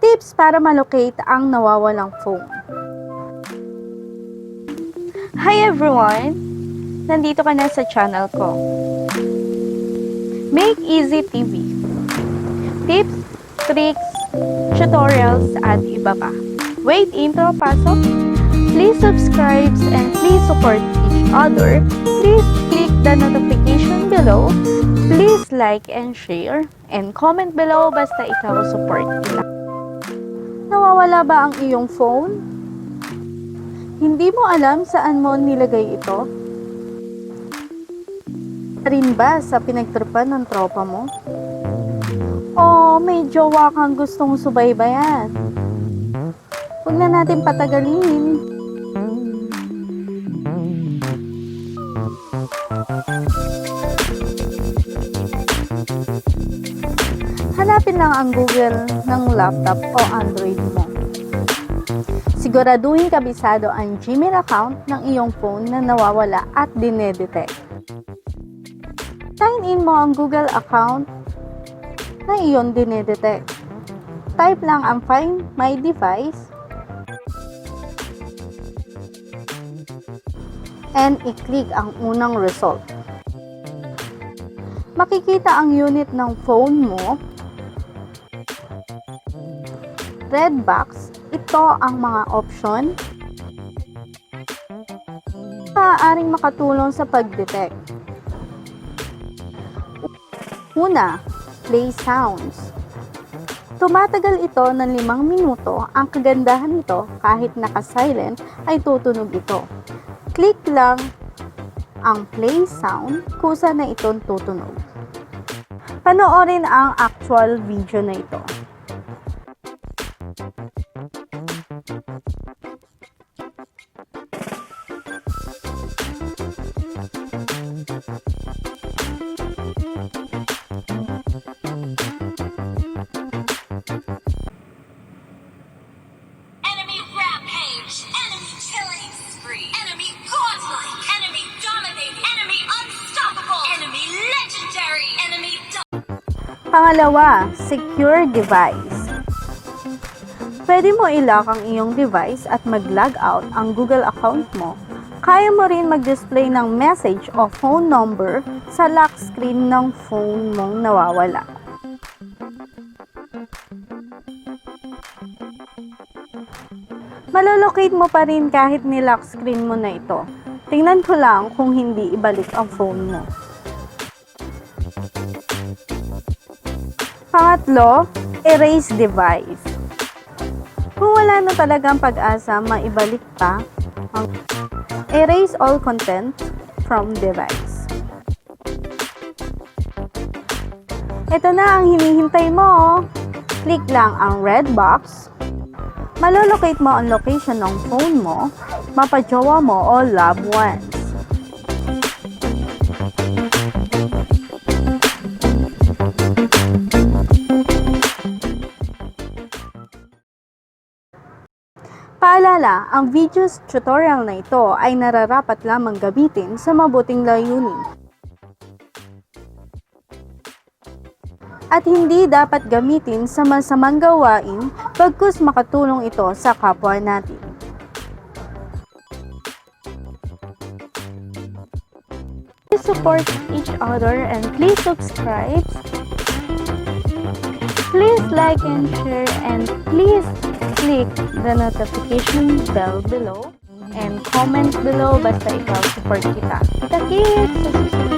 Tips para malocate ang nawawalang phone. Hi everyone! Nandito ka na sa channel ko. Make Easy TV. Tips, tricks, tutorials, at iba pa. Wait, intro, pasok. Please subscribe and please support each other. Please click the notification below. Please like and share. And comment below basta ikaw support kita. Nawawala ba ang iyong phone? Hindi mo alam saan mo nilagay ito? Rin ba sa pinagtripan ng tropa mo? O may jowa kang gustong subaybayan? Huwag na natin patagalin. Hanapin lang ang Google ng laptop o Android mo. Siguraduhin kabisado ang Gmail account ng iyong phone na nawawala at dinedetect. Sign in mo ang Google account na iyong dinedetect. Type lang ang Find My Device and i-click ang unang result. Makikita ang unit ng phone mo. Red box, ito ang mga option maaaring makatulong sa pag-detect. Una, play sounds. Tumatagal ito ng 5 minuto. Ang kagandahan nito, kahit naka-silent, ay tutunog ito. Click lang ang play sound kusa na itong tutunog. Panoorin ang actual video na ito. Pangalawa, secure device. Pwede mo i-lock ang iyong device at mag-log out ang Google account mo. Kaya mo rin mag-display ng message o phone number sa lock screen ng phone mong nawawala. Malolocate mo pa rin kahit ni-lock screen mo na ito. Tingnan ko lang kung hindi ibalik ang phone mo. Pangatlo, erase device. Kung wala na talagang pag-asa maibalik pa, erase all content from device. Ito na ang hinihintay mo. Click lang ang red box. Malolocate mo ang location ng phone mo, mapajowa mo o loved ones. Paalala, ang videos tutorial na ito ay nararapat lamang gamitin sa mabuting layunin. At hindi dapat gamitin sa masamang gawain bagkus makatulong ito sa kapwa natin. Please support each other and please subscribe. Please like and share and please click the notification bell below and comment below basta ikaw support kita. Kita-kits sa susunod.